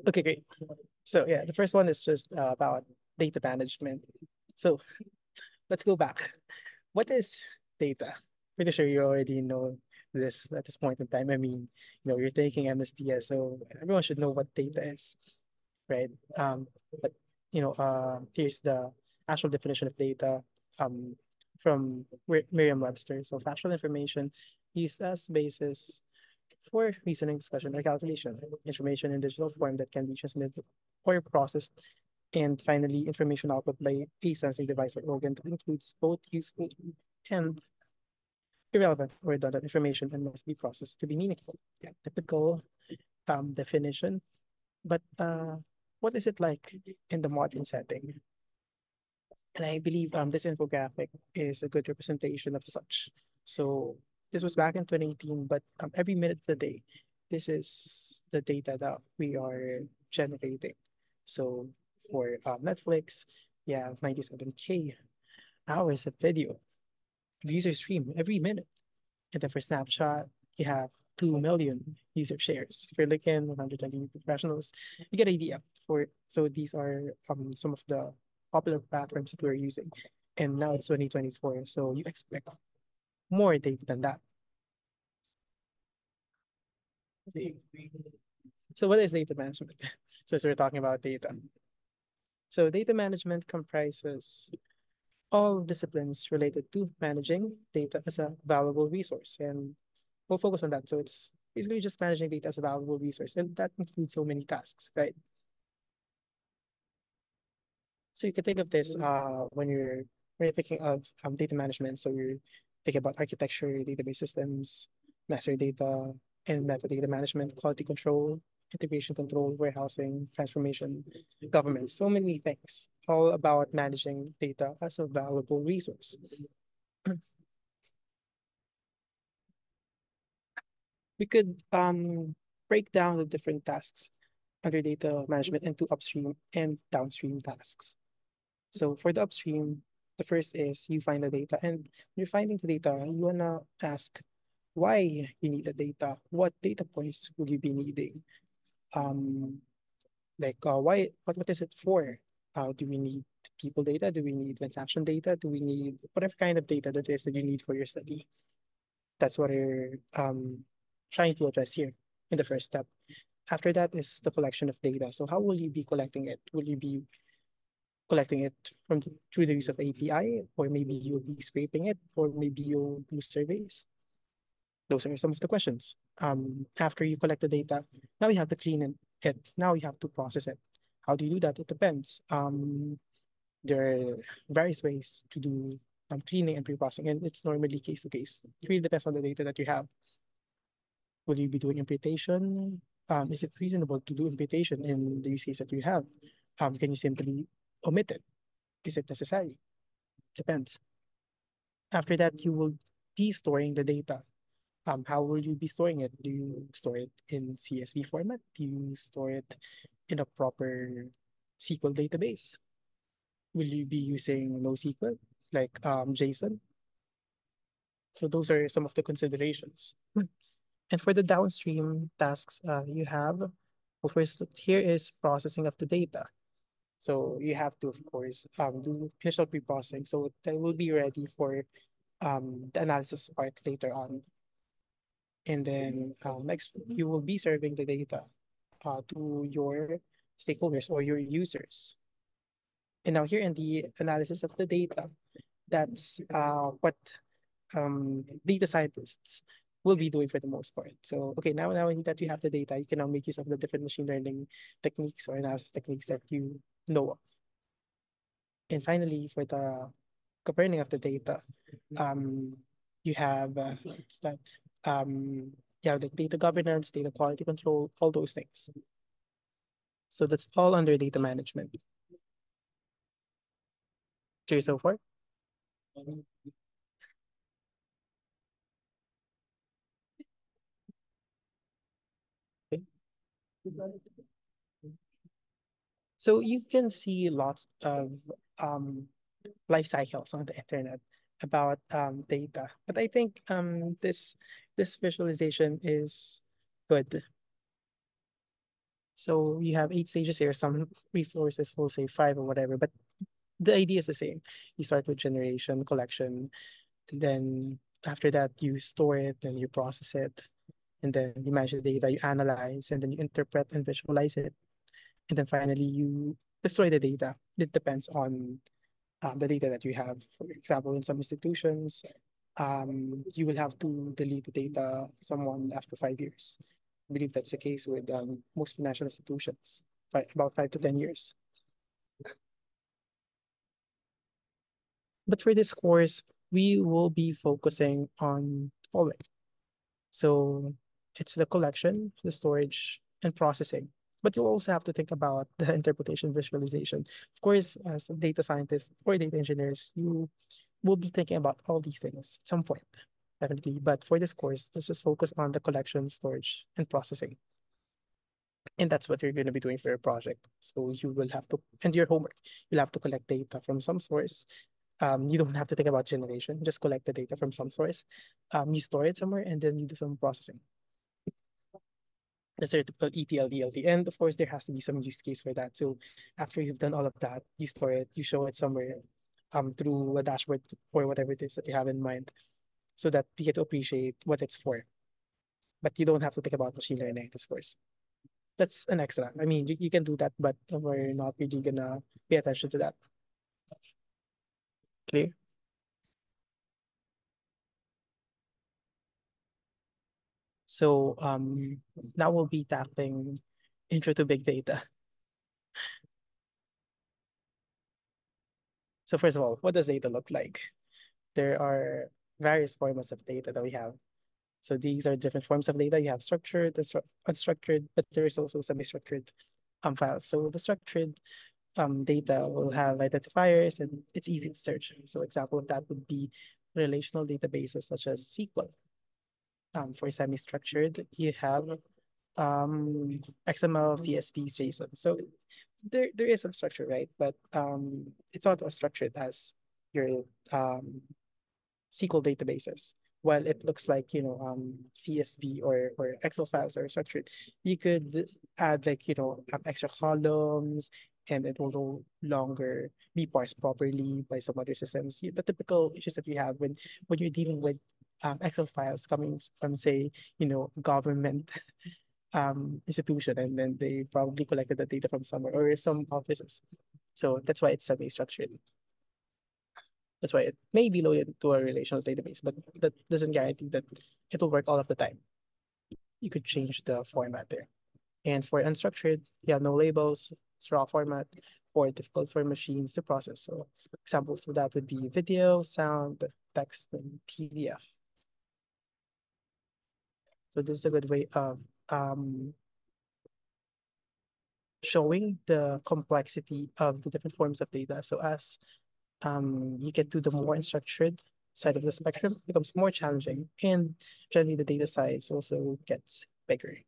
Okay, great. So yeah, the first one is just about data management. So let's go back. What is data? Pretty sure you already know this at this point in time. I mean, you're taking MSDS, so everyone should know what data is, right? But here's the actual definition of data um, from Merriam-Webster. So factual information used as basis for reasoning, discussion, or calculation. Information in digital form that can be transmitted or processed. And finally, information output by a sensing device or organ that includes both useful and irrelevant or redundant information and must be processed to be meaningful. Yeah, typical definition. But what is it like in the modern setting? And I believe this infographic is a good representation of such. So this was back in 2018, but every minute of the day, this is the data that we are generating. So for Netflix, you have 97K hours of video user stream every minute. And then for Snapchat, you have 2 million user shares. For LinkedIn, 120 professionals. You get idea. So these are some of the popular platforms that we're using. And now it's 2024, so you expect more data than that. So what is data management? So we're talking about data. So data management comprises all disciplines related to managing data as a valuable resource. And we'll focus on that. So it's basically just managing data as a valuable resource. And that includes so many tasks, right? So you can think of this when you're thinking of data management. So you're thinking about architecture, database systems, master data, and metadata management, quality control, integration control, warehousing, transformation, governance. So many things, all about managing data as a valuable resource. We could break down the different tasks under data management into upstream and downstream tasks. So for the upstream, the first is you find the data, and when you're finding the data, you wanna ask why you need the data. What data points will you be needing? Um, what is it for? Do we need people data? Do we need transaction data? Do we need whatever kind of data that is that you need for your study? That's what we're trying to address here in the first step. After that is the collection of data. So how will you be collecting it? Will you be collecting it through the use of API, or maybe you'll be scraping it, or maybe you'll do surveys? Those are some of the questions. After you collect the data, now you have to clean it. Now you have to process it. How do you do that? It depends. There are various ways to do cleaning and pre-processing, and it's normally case to case. It really depends on the data that you have. Will you be doing imputation? Is it reasonable to do imputation in the use case that you have? Can you simply omit it? Is it necessary? Depends. After that, you will be storing the data. How will you be storing it? Do you store it in CSV format? Do you store it in a proper SQL database? Will you be using NoSQL like JSON? So those are some of the considerations. And for the downstream tasks you have, well, first here is processing of the data. So you have to, of course, do initial pre-processing. So that will be ready for the analysis part later on. And then next, you will be serving the data to your stakeholders or your users. And now here in the analysis of the data, that's what data scientists will be doing for the most part. So, okay, now that you have the data, you can now make use of the different machine learning techniques or analysis techniques that you know of. And finally, for the governing of the data, um, you have what's that? You have the data governance, data quality control, all those things. So that's all under data management. Clear so far? Okay. So you can see lots of um, life cycles on the internet about data, but I think this visualization is good. So you have 8 stages here. Some resources will say five or whatever, but the idea is the same. You start with generation, collection, and then after that you store it and you process it, and then you manage the data, you analyze, and then you interpret and visualize it, and then finally you destroy the data. It depends on the data that you have. For example, in some institutions, you will have to delete the data someone after 5 years. I believe that's the case with most financial institutions, about 5 to 10 years. But for this course, we will be focusing on the following. So it's the collection, the storage, and processing. But you'll also have to think about the interpretation visualization. Of course, as data scientists or data engineers, you will be thinking about all these things at some point, definitely. But for this course, let's just focus on the collection, storage, and processing. And that's what you're going to be doing for your project. So you will have to, and your homework, you'll have to collect data from some source. You don't have to think about generation, just collect the data from some source. You store it somewhere and then you do some processing. That's your typical ETL, DLT. And of course, there has to be some use case for that. So after you've done all of that, you store it, you show it somewhere through a dashboard or whatever it is that you have in mind so that you get to appreciate what it's for. But you don't have to think about machine learning, of course. That's an extra. I mean, you can do that, but we're not really gonna pay attention to that. Clear? So now we'll be tackling intro to big data. So first of all, what does data look like? There are various formats of data that we have. So these are different forms of data. You have structured, unstructured, but there is also semi-structured files. So the structured data will have identifiers and it's easy to search. So example of that would be relational databases such as SQL. For semi-structured, you have XML, CSV, JSON. So there is some structure, right? But it's not as structured as your SQL databases. While it looks like, CSV or Excel files are structured, you could add like, extra columns and it will no longer be parsed properly by some other systems. The typical issues that we have when you're dealing with Excel files coming from, say, government institution, and then they probably collected the data from somewhere or some offices. So that's why it's semi-structured. That's why it may be loaded to a relational database, but that doesn't guarantee that it will work all of the time. You could change the format there. And for unstructured, you have no labels, it's raw format, or difficult for machines to process. So examples of that would be video, sound, text, and PDF. So this is a good way of showing the complexity of the different forms of data. So as you get to the more unstructured side of the spectrum, it becomes more challenging, and generally the data size also gets bigger.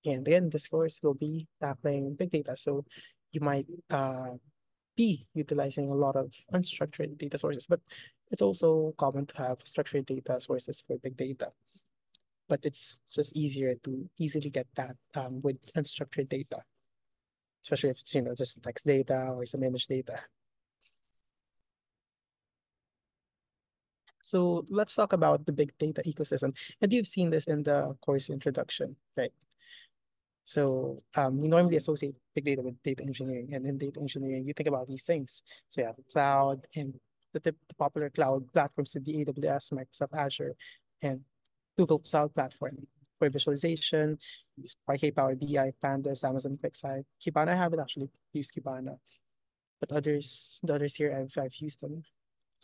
And again, this course will be tackling big data. So you might be utilizing a lot of unstructured data sources, but it's also common to have structured data sources for big data. But it's just easier to easily get that with unstructured data, especially if it's, just text data or some image data. So let's talk about the big data ecosystem. And you've seen this in the course introduction, right? So we normally associate big data with data engineering, and in data engineering, you think about these things. So you have cloud and the popular cloud platforms of the AWS, Microsoft Azure, and Google Cloud Platform for visualization, Parquet Power BI, Pandas, Amazon QuickSight, Kibana. I haven't actually used Kibana, but the others here I've used them.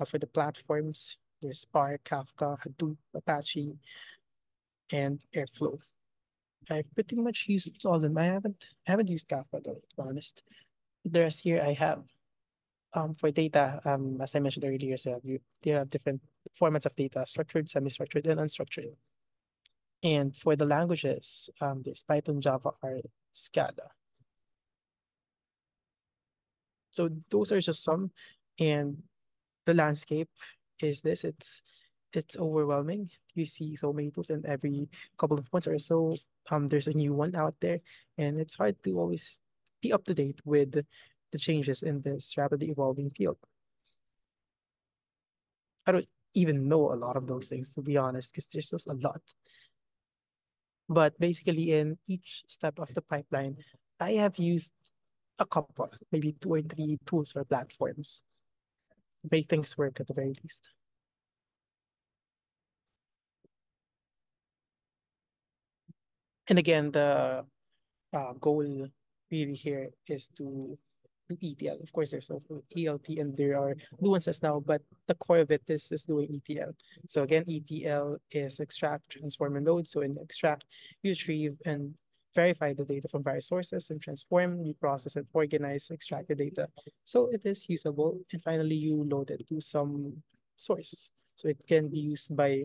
For the platforms, there's Spark, Kafka, Hadoop, Apache, and Airflow. I've pretty much used all of them. I haven't used Kafka though, to be honest. The rest here I have. For data, as I mentioned earlier, so you have different formats of data, structured, semi-structured, and unstructured. And for the languages, there's Python, Java, R, Scala. So those are just some. And the landscape is it's overwhelming. You see so many tools, and every couple of months or so, there's a new one out there, and it's hard to always be up to date with the changes in this rapidly evolving field. I don't even know a lot of those things, to be honest, because there's just a lot. But basically, in each step of the pipeline, I have used a couple, maybe two or three tools or platforms to make things work at the very least. And again, the goal really here is to do ETL. Of course, there's also ELT and there are nuances now, but the core of it is doing ETL. So again, ETL is extract, transform, and load. So in extract, you retrieve and verify the data from various sources, and transform, you process and organize, extract the data. So it is usable. And finally, you load it to some source. So it can be used by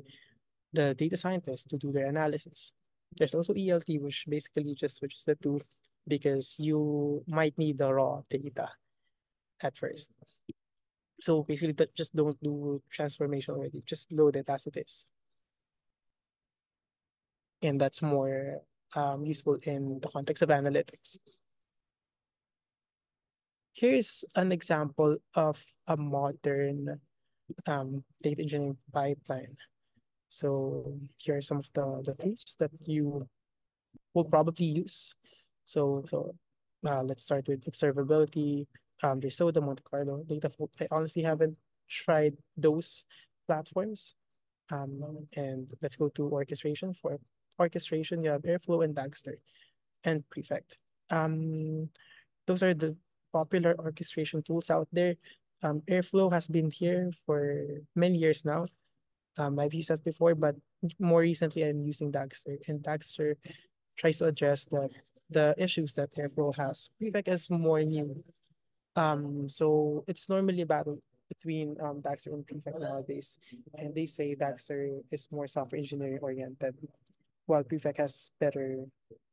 the data scientists to do their analysis. There's also ELT, which basically just switches the two because you might need the raw data at first. So basically, just don't do transformation already. Just load it as it is. And that's more useful in the context of analytics. Here's an example of a modern data engineering pipeline. So here are some of the tools that you will probably use. So let's start with observability. There's Soda, Monte Carlo, Dataflow. I honestly haven't tried those platforms. And let's go to orchestration. For orchestration, you have Airflow and Dagster and Prefect. Um, those are the popular orchestration tools out there. Airflow has been here for many years now. I've used that before, but more recently I'm using Dagster, and Dagster tries to address the issues that Airflow has. Prefect is more new. So it's normally a battle between Dagster and Prefect nowadays, and they say Dagster is more software engineering oriented, while Prefect has better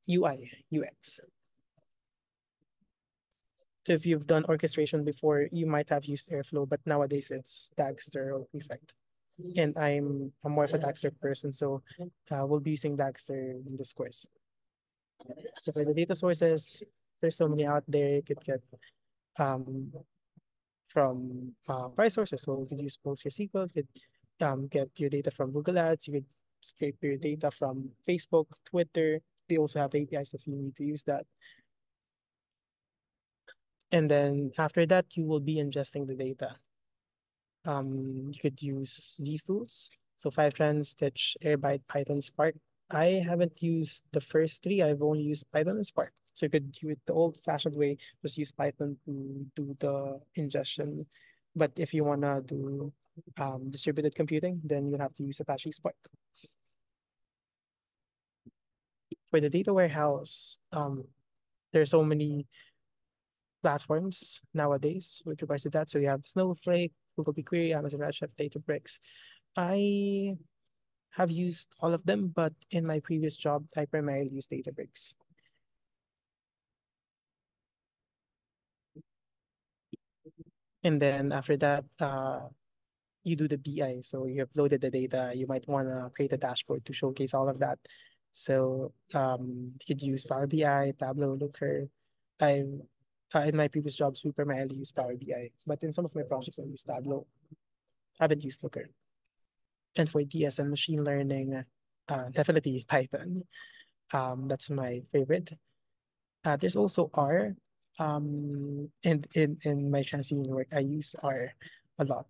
UI UX. So if you've done orchestration before, you might have used Airflow, but nowadays it's Dagster or Prefect. And I'm more of a Dagster person, so we'll be using Dagster in this course. So for the data sources, there's so many out there. You could get um, from various sources. So you could use PostgreSQL, you could get your data from Google Ads, you could scrape your data from Facebook, Twitter. They also have APIs if you need to use that. And then after that, you will be ingesting the data. You could use these tools. So Fivetran, Stitch, Airbyte, Python, Spark. I haven't used the first three. I've only used Python and Spark. So you could do it the old-fashioned way, just use Python to do the ingestion. But if you wanna do distributed computing, then you'll have to use Apache Spark. For the data warehouse, there are so many platforms nowadays with regards to that. So you have Snowflake, Google BigQuery, Amazon Redshift, Databricks. I have used all of them, but in my previous job, I primarily used Databricks. And then after that, you do the BI. So you have loaded the data. You might want to create a dashboard to showcase all of that. So you could use Power BI, Tableau, Looker. I In my previous jobs, we primarily use Power BI, but in some of my projects, I use Tableau. I haven't used Looker. And for DS and machine learning, definitely Python. That's my favorite. There's also R. And in my transient work, I use R a lot.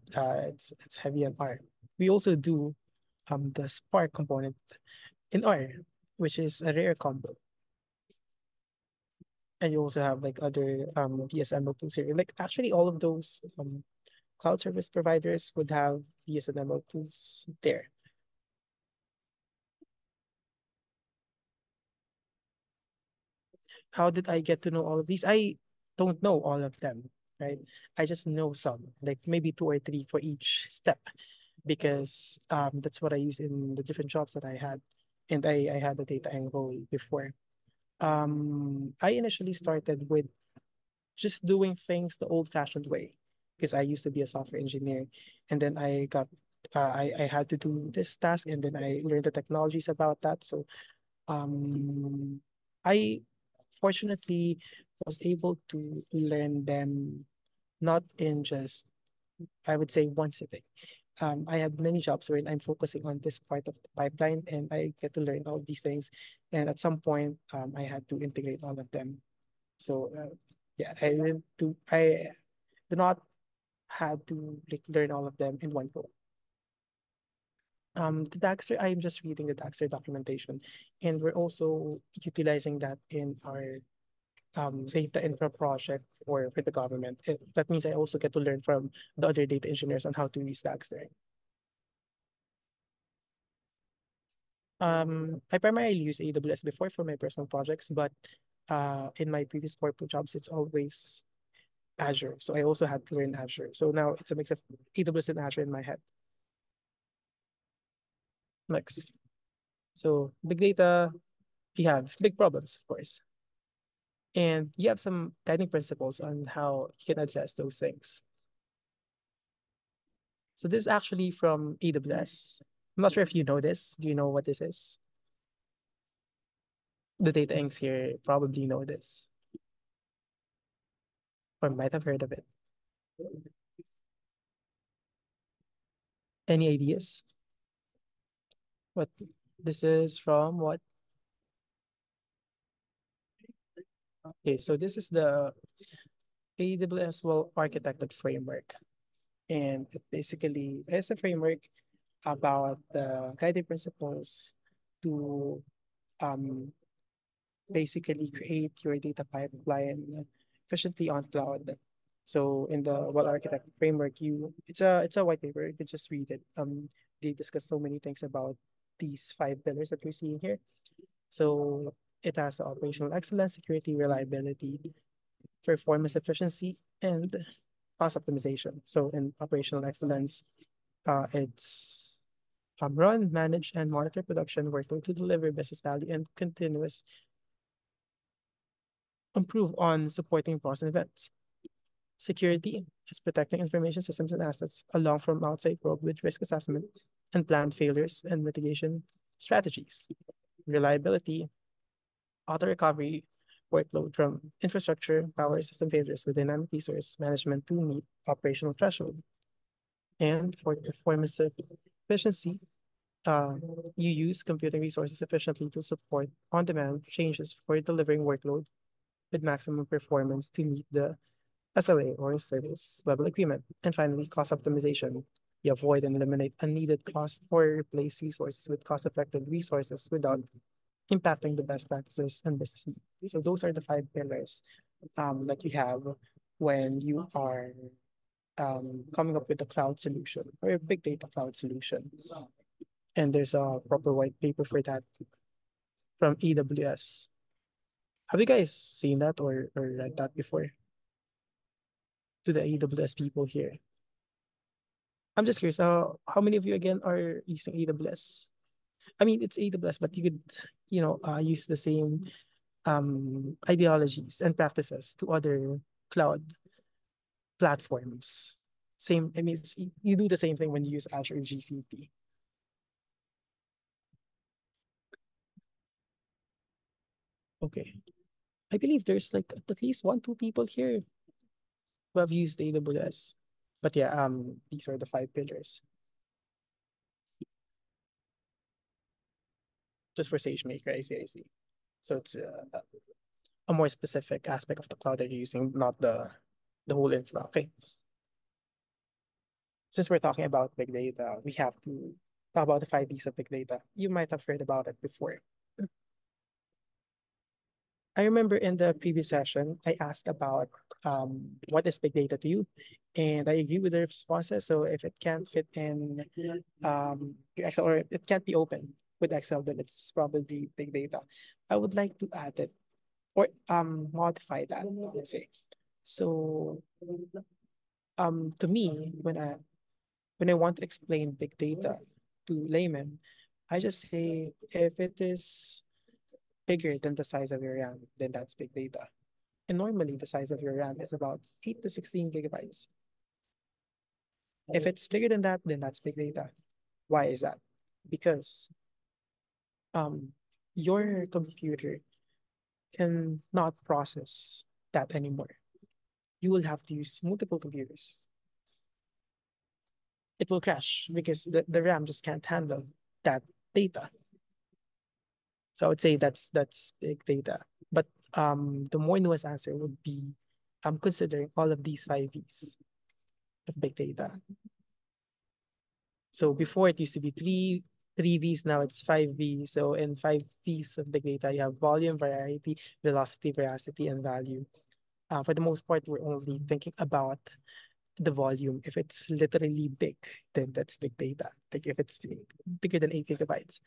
It's heavy on R. We also do the Spark component in R, which is a rare combo. And you also have like other DSML tools here. Like actually all of those cloud service providers would have DSML tools there. How did I get to know all of these? I don't know all of them, right? I just know some, like maybe two or three for each step, because that's what I use in the different jobs that I had. And I had a data role before. I initially started with just doing things the old-fashioned way because I used to be a software engineer, and then I had to do this task, and then I learned the technologies about that. So Um, I fortunately was able to learn them not in just, I would say, one sitting. I had many jobs where I'm focusing on this part of the pipeline and I get to learn all these things. And at some point, I had to integrate all of them. So, yeah, I did not had to like learn all of them in one go. The Daxter, I'm just reading the Daxter documentation, and we're also utilizing that in our data infra project for the government. That means I also get to learn from the other data engineers on how to use Daxter. I primarily use AWS before for my personal projects, but in my previous corporate jobs, it's always Azure. So I also had to learn Azure. So now it's a mix of AWS and Azure in my head. Next. So big data, we have big problems, of course. And you have some guiding principles on how you can address those things. So this is actually from AWS. I'm not sure if you know this. Do you know what this is? The data inks here probably know this or might have heard of it. Any ideas? What this is from what? Okay, so this is the AWS well architected framework. And it basically is a framework about the guiding principles to um, basically create your data pipeline efficiently on cloud. So in the well architect framework, it's a white paper. You can just read it. They discuss so many things about these five pillars that we're seeing here. So it has operational excellence, security, reliability, performance efficiency, and cost optimization. So in operational excellence, it's run, manage, and monitor production workload to deliver business value and continuous improve on supporting process events. Security is protecting information systems and assets along from outside world with risk assessment and planned failures and mitigation strategies. Reliability, auto recovery workload from infrastructure, power system failures with dynamic resource management to meet operational threshold. And for performance efficiency, uh, you use computing resources efficiently to support on-demand changes for delivering workload with maximum performance to meet the SLA or service level agreement. And finally, cost optimization. You avoid and eliminate unneeded cost or replace resources with cost-effective resources without impacting the best practices and business needs. So those are the five pillars that you have when you are coming up with a cloud solution or a big data cloud solution. And there's a proper white paper for that from AWS. Have you guys seen that or read that before? To the AWS people here. I'm just curious, how many of you again are using AWS? I mean, it's AWS, but you could, use the same ideologies and practices to other cloud platforms. Same, I mean, you do the same thing when you use Azure or GCP. Okay. I believe there's like at least one, two people here who have used AWS. But yeah, these are the five pillars just for SageMaker. I see. So it's a more specific aspect of the cloud that you're using, not the whole infra. Okay. Since we're talking about big data, we have to talk about the five B's of big data. You might have heard about it before. I remember in the previous session, I asked about what is big data to you, and I agree with the responses. So if it can't fit in your Excel or it can't be open with Excel, then it's probably big data. I would like to add it or modify that, let's say. So to me, when I want to explain big data to laymen, I just say if it is bigger than the size of your RAM, then that's big data. And normally the size of your RAM is about 8 to 16 gigabytes. If it's bigger than that, then that's big data. Why is that? Because um your computer cannot process that anymore. You will have to use multiple computers. It will crash because the RAM just can't handle that data. So I would say that's big data. But the more nuanced answer would be considering all of these five V's of big data. So before it used to be three V's, now it's five V's. So in five V's of big data, you have volume, variety, velocity, veracity, and value. For the most part, we're only thinking about the volume. If it's literally big, then that's big data. Like if it's bigger than 8 GB.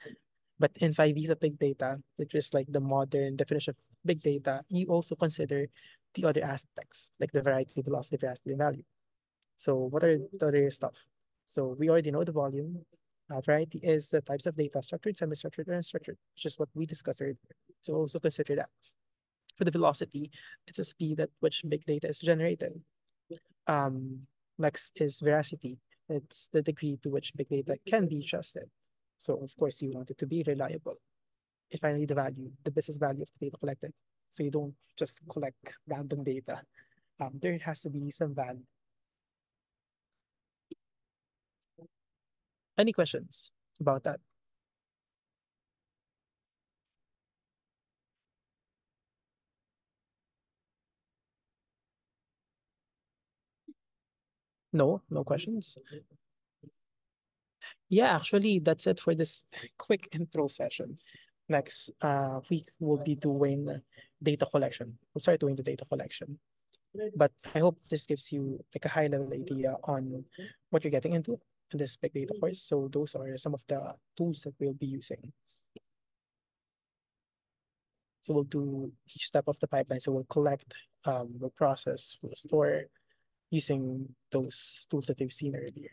But in 5Vs of big data, which is like the modern definition of big data, you also consider the other aspects, like the variety, velocity, veracity, and value. So what are the other stuff? So we already know the volume. Variety is the types of data, structured, semi-structured, or unstructured, which is what we discussed earlier. So also consider that. For the velocity, it's the speed at which big data is generated. Um, Next is veracity. It's the degree to which big data can be trusted. So of course you want it to be reliable. And finally, the value, the business value of the data collected. So you don't just collect random data. There has to be some value. Any questions about that? No, no questions. Yeah, actually, that's it for this quick intro session. Next week, we'll be doing data collection. We'll start doing the data collection. But I hope this gives you like a high level idea on what you're getting into in this big data course. So those are some of the tools that we'll be using. So we'll do each step of the pipeline. So we'll collect, we'll process, we'll store using those tools that we've seen earlier.